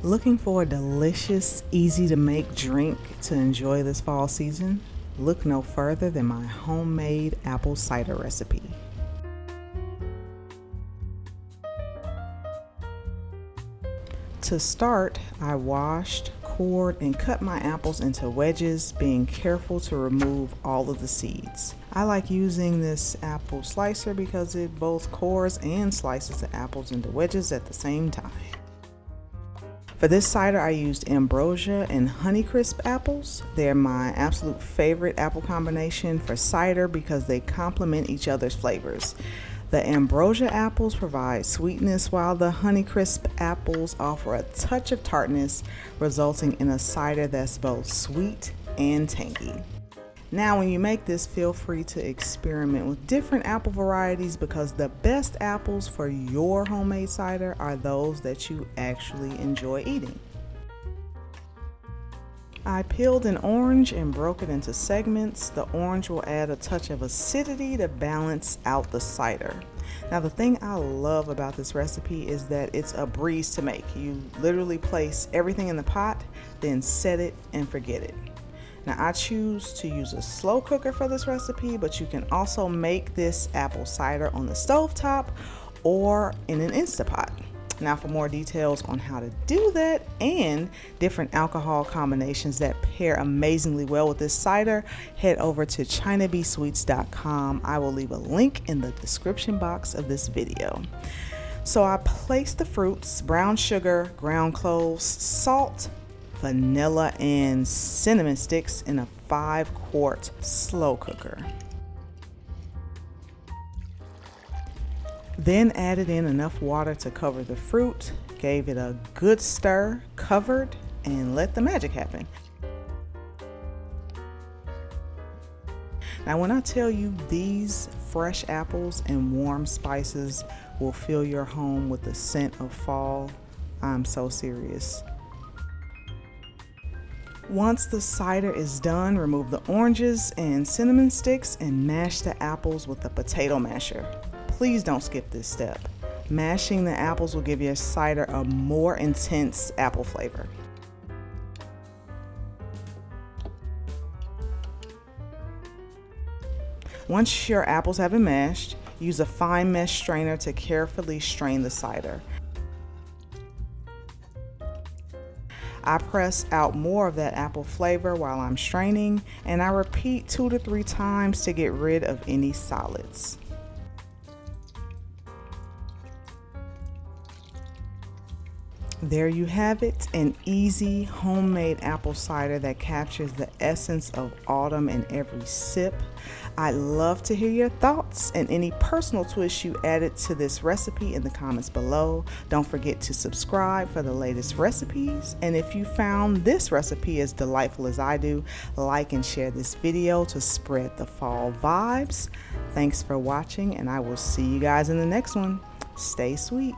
Looking for a delicious, easy to make drink to enjoy this fall season? Look no further than my homemade apple cider recipe. To start, I washed, cored, and cut my apples into wedges, being careful to remove all of the seeds. I like using this apple slicer because it both cores and slices the apples into wedges at the same time. For this cider, I used ambrosia and Honeycrisp apples. They're my absolute favorite apple combination for cider because they complement each other's flavors. The ambrosia apples provide sweetness while the Honeycrisp apples offer a touch of tartness, resulting in a cider that's both sweet and tangy. Now, when you make this, feel free to experiment with different apple varieties because the best apples for your homemade cider are those that you actually enjoy eating. I peeled an orange and broke it into segments. The orange will add a touch of acidity to balance out the cider. Now, the thing I love about this recipe is that it's a breeze to make. You literally place everything in the pot, then set it and forget it. Now, I choose to use a slow cooker for this recipe, but you can also make this apple cider on the stovetop or in an Instapot. Now, for more details on how to do that and different alcohol combinations that pair amazingly well with this cider, head over to chynabsweets.com. I will leave a link in the description box of this video. So I placed the fruits, brown sugar, ground cloves, salt, vanilla, and cinnamon sticks in a 5-quart slow cooker. Then added in enough water to cover the fruit, gave it a good stir, covered, and let the magic happen. Now, when I tell you these fresh apples and warm spices will fill your home with the scent of fall, I'm so serious. Once the cider is done, remove the oranges and cinnamon sticks and mash the apples with a potato masher. Please don't skip this step. Mashing the apples will give your cider a more intense apple flavor. Once your apples have been mashed, use a fine mesh strainer to carefully strain the cider. I press out more of that apple flavor while I'm straining, and I repeat 2 to 3 times to get rid of any solids. There you have it, an easy homemade apple cider that captures the essence of autumn in every sip. I'd love to hear your thoughts and any personal twist you added to this recipe in the comments below. Don't forget to subscribe for the latest recipes. And if you found this recipe as delightful as I do, like and share this video to spread the fall vibes. Thanks for watching, and I will see you guys in the next one. Stay sweet.